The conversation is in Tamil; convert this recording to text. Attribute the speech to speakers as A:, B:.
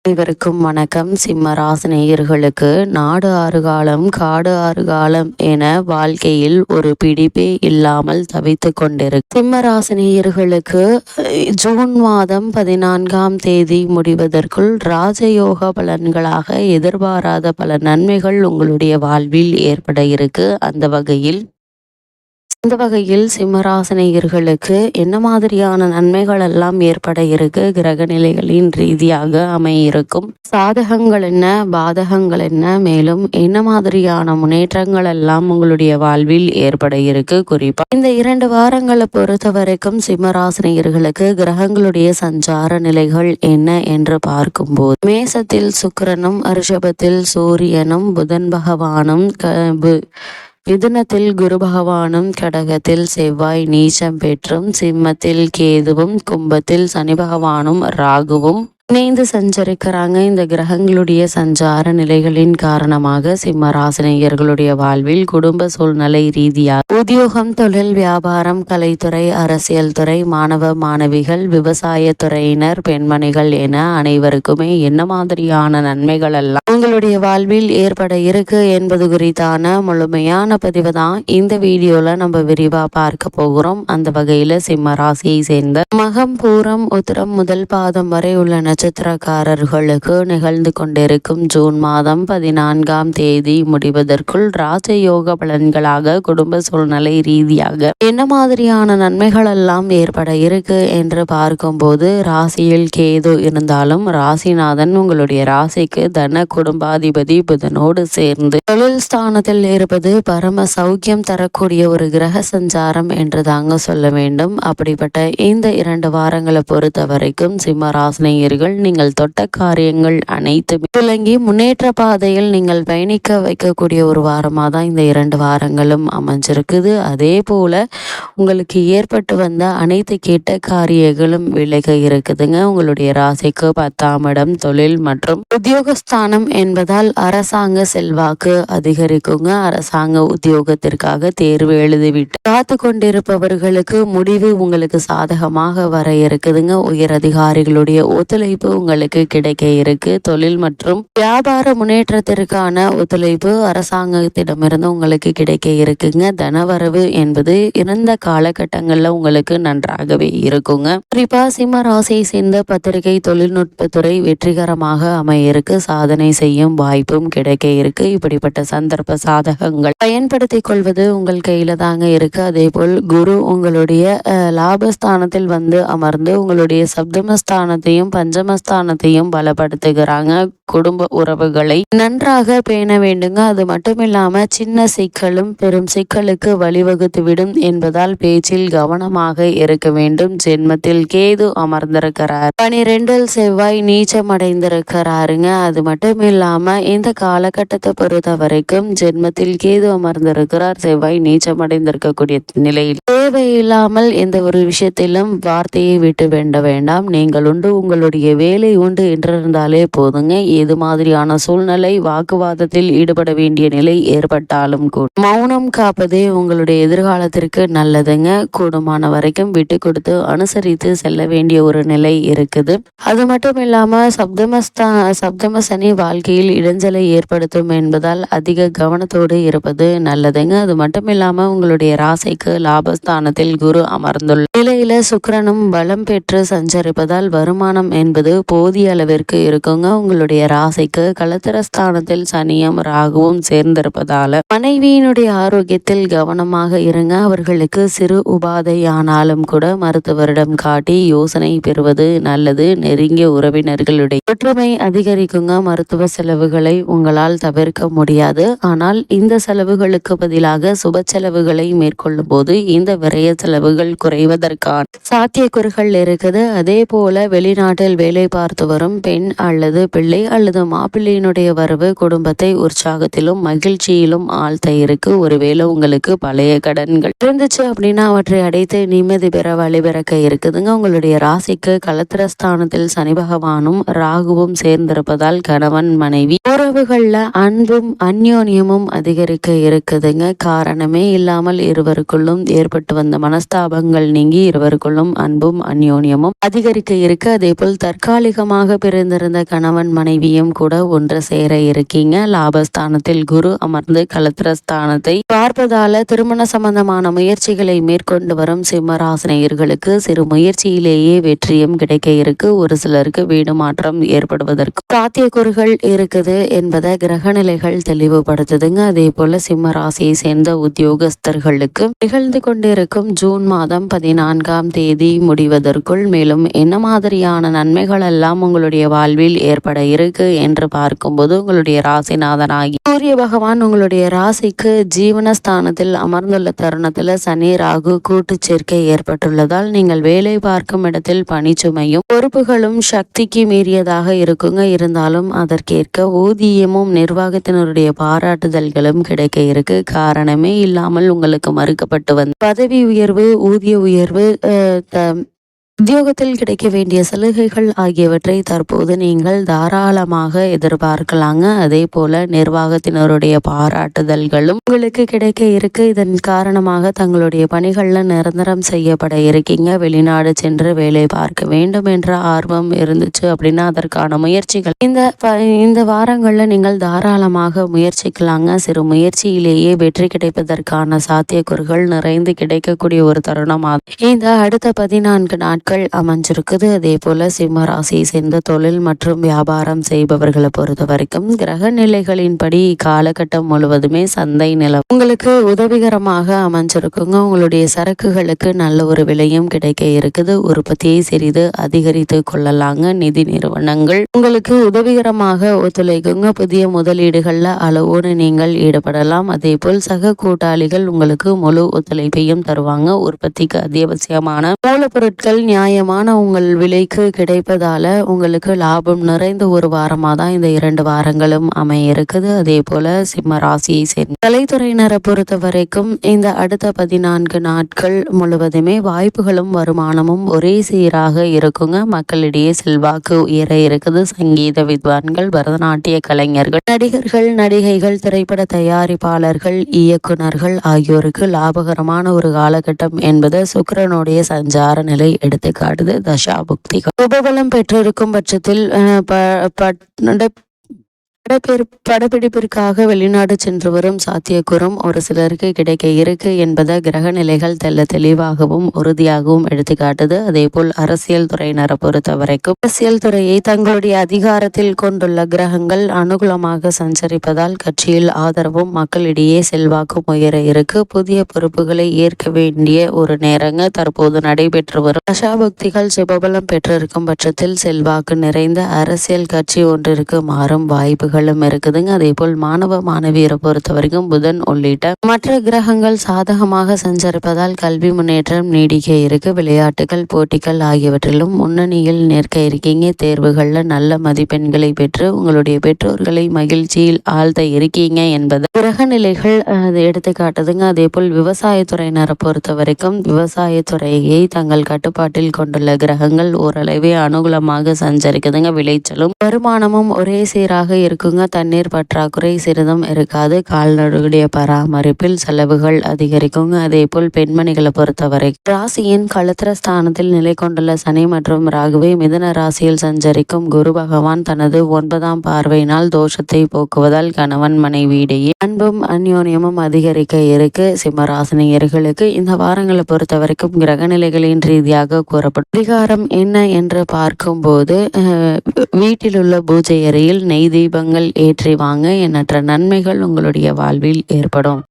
A: அனைவருக்கும் வணக்கம். சிம்ம ராசினியர்களுக்கு நாடு ஆறு காலம் காடு ஆறு காலம் என வாழ்க்கையில் ஒரு பிடிப்பே இல்லாமல் தவித்து கொண்டிருக்கு சிம்ம ராசினியர்களுக்கு ஜூன் மாதம் 14ஆம் தேதி முடிவதற்குள் ராஜயோக பலன்களாக எதிர்பாராத பல நன்மைகள் உங்களுடைய வாழ்வில் ஏற்பட இருக்கு. அந்த வகையில் சிம்மராசினியர்களுக்கு என்ன மாதிரியான நன்மைகள் எல்லாம் ஏற்பட இருக்கு, கிரக நிலைகளின் ரீதியாக அமையிருக்கும் சாதகங்கள் என்ன, பாதகங்கள் என்ன, மேலும் என்ன மாதிரியான முன்னேற்றங்கள் எல்லாம் உங்களுடைய வாழ்வில் ஏற்பட இருக்கு. குறிப்பா இந்த 2 வாரங்களை பொறுத்த வரைக்கும் சிம்மராசினியர்களுக்கு கிரகங்களுடைய சஞ்சார நிலைகள் என்ன என்று பார்க்கும்போது மேசத்தில் சுக்கிரனும், ரிஷபத்தில் சூரியனும், புதன் பகவானும், மிதுனத்தில் குரு பகவானும், கடகத்தில் செவ்வாய் நீச்சம் பெற்றும், சிம்மத்தில் கேதுவும், கும்பத்தில் சனி பகவானும் ராகுவும் இணைந்து சஞ்சரிக்கிறாங்க. இந்த கிரகங்களுடைய சஞ்சார நிலைகளின் காரணமாக சிம்ம ராசினியர்களுடைய வாழ்வில் குடும்ப சூழ்நிலை ரீதியாக உத்தியோகம், தொழில், வியாபாரம், கலைத்துறை, அரசியல் துறை, மாணவ மாணவிகள், விவசாய துறையினர், பெண்மணிகள் என அனைவருக்குமே என்ன மாதிரியான நன்மைகள் எல்லாம் உங்களுடைய வாழ்வில் ஏற்பட இருக்கு என்பது குறித்தான முழுமையான பதிவு தான் இந்த வீடியோல நம்ம விரிவா பார்க்க போகிறோம். அந்த வகையில சிம்ம ராசியை சேர்ந்த மகம், பூரம், உத்திரம் முதல் பாதம் வரை உள்ள நட்சத்திரக்காரர்களுக்கு நிகழ்ந்து கொண்டிருக்கும் ஜூன் மாதம் 14ஆம் தேதி முடிவதற்குள் ராஜயோக பலன்களாக குடும்ப சூழ்நிலை ரீதியாக என்ன மாதிரியான நன்மைகள் எல்லாம் ஏற்பட இருக்கு என்று பார்க்கும்போது ராசியில் கேது இருந்தாலும் ராசிநாதன் உங்களுடைய ராசிக்கு தன குடும்பாதிபதி புதனோடு சேர்ந்து தொழில் ஸ்தானத்தில் இருப்பது பரம சௌக்கியம் தரக்கூடிய ஒரு கிரக சஞ்சாரம் என்று தாங்க சொல்ல வேண்டும். அப்படிப்பட்ட இந்த 2 வாரங்களை பொறுத்த வரைக்கும் சிம்ம ராசினியர்கள் நீங்கள் தொட்ட காரியங்கள் அனைத்து துலங்கி முன்னேற்ற பாதையில் நீங்கள் பயணிக்க வைக்கக்கூடிய ஒரு வாரமாக தான் இந்த 2 வாரங்களும் அமைஞ்சிருக்குது. அதே போல உங்களுக்கு ஏற்பட்டு வந்த அனைத்து கெட்ட காரியங்களும் விலக இருக்குதுங்க. உங்களுடைய ராசிக்கு 10ஆம் இடம் தொழில் மற்றும் உத்தியோகஸ்தானம் என்பதால் அரசாங்க செல்வாக்கு அதிகரிக்குங்க. அரசாங்க உத்தியோகத்திற்காக தேர்வு எழுதிவிட்டு காத்து கொண்டிருப்பவர்களுக்கு முடிவு உங்களுக்கு சாதகமாக வர இருக்குதுங்க. உயர் அதிகாரிகளுடைய ஒத்துழைப்பு உங்களுக்கு கிடைக்க இருக்கு. தொழில் மற்றும் வியாபார முன்னேற்றத்திற்கான ஒத்துழைப்பு அரசாங்கத்திடமிருந்து உங்களுக்கு கிடைக்க இருக்குங்க. தனவரவு என்பது இறந்த காலகட்டங்கள்ல உங்களுக்கு நன்றாகவே இருக்குங்க. குறிப்பா சிம்ம ராசியை சேர்ந்த பத்திரிகை தொழில்நுட்பத்துறை வெற்றிகரமாக அமையிருக்கு. சாதனை செய்யும் வாய்ப்பும் கிடைக்க இருக்கு. இப்படிப்பட்ட சந்தர்ப்ப சாதகங்கள் பயன்படுத்திக் கொள்வது உங்கள் கையில தாங்க இருக்கு. அதே போல் குரு உங்களுடைய லாபஸ்தானத்தில் வந்து அமர்ந்து உங்களுடைய சப்தமஸ்தானத்தையும் பஞ்சமஸ்தானத்தையும் பலப்படுத்துகிறாங்க. குடும்ப உறவுகளை நன்றாக பேண வேண்டுங்க. அது மட்டும் இல்லாம சின்ன சிக்கலும் பெரும் சிக்கலுக்கு வழிவகுத்து விடும் என்பதால் பேச்சில் கவனமாக இருக்க வேண்டும். ஜென்மத்தில் கேது அமர்ந்திருக்கிறார், 12இல் செவ்வாய் நீச்சம் அடைந்திருக்கிறாருங்க. அது மட்டும் இல்லாம இந்த காலகட்டத்தை பொறுத்த வரைக்கும் ஜென்மத்தில் கேது அமர்ந்திருக்கிறார், செவ்வாய் நீச்சம் அடைந்திருக்கக்கூடிய நிலையில் தேவையில்லாமல் எந்த ஒரு விஷயத்திலும் வார்த்தையை விட்டு வேண்ட வேண்டாம். நீங்கள் உண்டு உங்களுடைய வேலை உண்டு என்றிருந்தாலே போதுங்க. எது மாதிரியான சூழ்நிலை வாக்குவாதத்தில் ஈடுபட வேண்டிய நிலை ஏற்பட்டாலும் கூட மௌனம் காப்பதே உங்களுடைய எதிர்காலத்திற்கு நல்லதுங்க. கூடுமான வரைக்கும் விட்டு கொடுத்து அனுசரித்து செல்ல வேண்டிய ஒரு நிலை இருக்குது. அது மட்டும் இல்லாம சப்தம சனி வாழ்க்கையில் இடைஞ்சலை ஏற்படுத்தும் என்பதால் அதிக கவனத்தோடு இருப்பது நல்லதுங்க. அது மட்டும் இல்லாம உங்களுடைய ராசிக்கு லாபஸ்தானத்தில் குரு அமர்ந்துள்ள நிலையில சுக்கிரனும் பலம் பெற்று சஞ்சரிப்பதால் வருமானம் என்பது போதிய அளவிற்கு இருக்குங்க. உங்களுடைய ராசிக்கு களத்திரஸ்தானத்தில் சனியும் ராகுவும் சேர்ந்திருப்பதால மனைவியினுடைய ஆரோக்கியத்தில் கவனமாக இருங்க. அவர்களுக்கு சிறு உபாதையானாலும் கூட மருத்துவரிடம் காட்டி யோசனை பெறுவது நல்லது. நெருங்கிய உறவினர்களுடைய ஒற்றுமை அதிகரிக்குங்க. மருத்துவ செலவுகளை உங்களால் தவிர்க்க முடியாது. ஆனால் இந்த செலவுகளுக்கு பதிலாக சுப செலவுகளை மேற்கொள்ளும் போது இந்த விரய செலவுகள் குறைவதற்கான சாத்தியக்கூறுகள் இருக்குது. அதே போல வெளிநாட்டில் வேலை பார்த்து வரும் பெண் அல்லது பிள்ளை அல்லது மாப்பிள்ளையினுடைய வரவு குடும்பத்தை உற்சாகத்திலும் மகிழ்ச்சியிலும் ஆழ்த்த இருக்கு. ஒருவேளை உங்களுக்கு பழைய கடன்கள் இருந்துச்சு அப்படின்னா அவற்றை அடைத்து நிம்மதி பெற வழிபிறக்க இருக்குதுங்க. உங்களுடைய ராசிக்கு களத்திரஸ்தானத்தில் சனி பகவானும் ராகுவும் சேர்ந்திருப்பதால் கணவன் மனைவி உறவுகள்ல அன்பும் அந்யோன்யமும் அதிகரிக்க இருக்குதுங்க. காரணமே இல்லாமல் இருவருக்குள்ளும் ஏற்பட்டு வந்த மனஸ்தாபங்கள் நீங்கி இருவருக்குள்ளும் அன்பும் அந்யோன்யமும் அதிகரிக்க இருக்கு. அதே போல் தற்காலிகமாக பிரிந்திருந்த கணவன் மனைவியும் கூட ஒன்று சேர இருக்கீங்க. லாபஸ்தானத்தில் குரு அமர்ந்து கலத்திரஸ்தானத்தை பார்ப்பதால திருமண சம்பந்தமான முயற்சிகளை மேற்கொண்டு வரும் சிம்மராசினியர்களுக்கு சிறு முயற்சியிலேயே வெற்றியும் கிடைக்க இருக்கு. ஒரு சிலருக்கு வீடு மாற்றம் ஏற்படுவதற்கு சாத்தியக்கூறுகள் இருக்குது என்பதை கிரகநிலைகள் தெளிவுபடுத்துதுங்க. அதே போல சிம்ம ராசியை சேர்ந்த உத்தியோகஸ்தர்களுக்கு நிகழ்ந்து கொண்டிருக்கும் ஜூன் மாதம் 14ஆம் தேதி முடிவதற்குள் மேலும் என்ன மாதிரியான நன்மைகள் எல்லாம் உங்களுடைய வாழ்வில் ஏற்பட இருக்கு என்று பார்க்கும்போது, உங்களுடைய ராசிநாதனாகி சூரிய பகவான் உங்களுடைய ராசிக்கு ஜீவனஸ்தானத்தில் அமர்ந்துள்ள தருணத்தில் சனி ராகு கூட்டு சேர்க்கை ஏற்பட்டுள்ளதால் நீங்கள் வேலை பார்க்கும் இடத்தில் பணிச்சுமையும் பொறுப்புகளும் சக்திக்கு மீறியதாக இருக்குங்க. இருந்தாலும் அதற்கேற்க ஊதியமும் நிர்வாகத்தினருடைய பாராட்டுதல்களும் கிடைக்க இருக்கு. காரணமே இல்லாமல் உங்களுக்கு மறுக்கப்பட்டு வந்த பதவி உயர்வு, ஊதிய உயர்வு, உத்தியோகத்தில் கிடைக்க வேண்டிய சலுகைகள் ஆகியவற்றை தற்போது நீங்கள் தாராளமாக எதிர்பார்க்கலாங்க. அதே போல நிர்வாகத்தினருடைய பாராட்டுதல்களும் உங்களுக்கு கிடைக்க இருக்கு. இதன் காரணமாக தங்களுடைய பணிகள்ல நிரந்தரம் செய்யப்பட இருக்கீங்க. வெளிநாடு சென்று வேலை பார்க்க வேண்டும் என்ற ஆர்வம் இருந்துச்சு அப்படின்னா அதற்கான முயற்சிகள் இந்த வாரங்கள்ல நீங்கள் தாராளமாக முயற்சிக்கலாங்க. சிறு முயற்சியிலேயே வெற்றி கிடைப்பதற்கான சாத்தியக்கூறுகள் நிறைந்து கிடைக்கக்கூடிய ஒரு தருணமாகும் இந்த அடுத்த 14 நாட்கள் அமைஞ்சிருக்குது. அதே போல சிம்ம ராசியை சேர்ந்த தொழில் மற்றும் வியாபாரம் செய்பவர்களை பொறுத்த வரைக்கும் கிரக நிலைகளின்படி காலகட்டம் முழுவதுமே சந்தை நிலம் உங்களுக்கு உதவிகரமாக அமைஞ்சிருக்குங்க. உங்களுடைய சரக்குகளுக்கு நல்ல ஒரு விலையும் கிடைக்க இருக்குது. உற்பத்தியை சிறிது அதிகரித்து கொள்ளலாங்க. நிதி நிறுவனங்கள் உங்களுக்கு உதவிகரமாக ஒத்துழைக்குங்க. புதிய முதலீடுகள்ல அளவோடு நீங்கள் ஈடுபடலாம். அதே போல் சக கூட்டாளிகள் உங்களுக்கு முழு ஒத்துழைப்பையும் தருவாங்க. உற்பத்திக்கு அத்தியாவசியமான மூலப்பொருட்கள் நியாயமான உங்கள் விலைக்கு கிடைப்பதால உங்களுக்கு லாபம் நிறைந்த ஒரு வாரமாக தான் இந்த 2 வாரங்களும் அமைய இருக்குது. அதே போல சிம்ம ராசியை சேர்ந்த கலைத்துறையினரை பொறுத்த வரைக்கும் இந்த அடுத்த 14 நாட்கள் முழுவதுமே வாய்ப்புகளும் வருமானமும் ஒரே சீராக இருக்குங்க. மக்களிடையே செல்வாக்கு உயர இருக்குது. சங்கீத வித்வான்கள், பரதநாட்டிய கலைஞர்கள், நடிகர்கள், நடிகைகள், திரைப்பட தயாரிப்பாளர்கள், இயக்குனர்கள் ஆகியோருக்கு லாபகரமான ஒரு காலகட்டம் என்பது சுக்கிரனுடைய சஞ்சார நிலை எடுத்துக்காட்டுது. தசா புக்தி உபபலம் பெற்றிருக்கும் பட்சத்தில் படப்பிடிப்பிற்காக வெளிநாடு சென்று வரும் சாத்தியக்கூறும் ஒரு சிலருக்கு கிடைக்க இருக்கு என்பதை கிரக நிலைகள் தெளிவாகவும் உறுதியாகவும் எடுத்துக்காட்டுது. அதே போல் அரசியல் துறையினரை பொறுத்த வரைக்கும் அரசியல் துறையை தங்களுடைய அதிகாரத்தில் கொண்டுள்ள கிரகங்கள் அனுகூலமாக சஞ்சரிப்பதால் கட்சியில் ஆதரவும் மக்களிடையே செல்வாக்கும் உயர இருக்கு. புதிய பொறுப்புகளை ஏற்க வேண்டிய ஒரு நேரங்க தற்போது நடைபெற்று வரும் தசாபக்திகள் சுபபலம் பெற்றிருக்கும் பட்சத்தில் செல்வாக்கு நிறைந்த அரசியல் கட்சி ஒன்றிற்கு மாறும் வாய்ப்புகள் இருக்குதுங்க. அதே போல் மாணவ மாணவியரை பொறுத்த வரைக்கும் புதன் உள்ளிட்ட மற்ற கிரகங்கள் சாதகமாக சஞ்சரிப்பதால் கல்வி முன்னேற்றம் நீடிக்க இருக்கு. விளையாட்டுகள், போட்டிகள் ஆகியவற்றிலும் முன்னணியில் நிற்க இருக்கீங்க. தேர்வுகள்ல நல்ல மதிப்பெண்களை பெற்று உங்களுடைய பெற்றோர்களை மகிழ்ச்சியில் ஆழ்த்த இருக்கீங்க என்பது கிரக நிலைகள் எடுத்துக்காட்டுதுங்க. அதே போல் விவசாயத்துறையினரை பொறுத்த வரைக்கும் விவசாயத்துறையை தங்கள் கட்டுப்பாட்டில் கொண்டுள்ள கிரகங்கள் ஓரளவே அனுகூலமாக சஞ்சரிக்குதுங்க. விளைச்சலும் வருமானமும் ஒரே சீராக இருக்குங்க. தண்ணீர் பற்றாக்குறை சிறிதும் இருக்காது. கால்நடைகளுடைய பராமரிப்பில் செலவுகள் அதிகரிக்குங்க. அதே போல் பெண்மணிகளை பொறுத்தவரை ராசியின் களத்திரஸ்தானத்தில் நிலை கொண்டுள்ள சனி மற்றும் ராகுவை மிதுன ராசியில் சஞ்சரிக்கும் குரு பகவான் தனது 9ஆம் பார்வையினால் தோஷத்தை போக்குவதால் கணவன் மனைவியிடையே அன்பும் அந்யோன்யமும் அதிகரிக்க இருக்கு. சிம்மராசினியர்களுக்கு இந்த வாரங்களை பொறுத்த வரைக்கும் கிரகநிலைகளின் ரீதியாக கூறப்படும் பரிகாரம் என்ன என்று பார்க்கும்போது வீட்டில் உள்ள பூஜை அறையில் நெய் தீபங்கள் ஏற்றி வாங்க. எண்ணற்ற நன்மைகள் உங்களுடைய வாழ்வில் ஏற்படும்.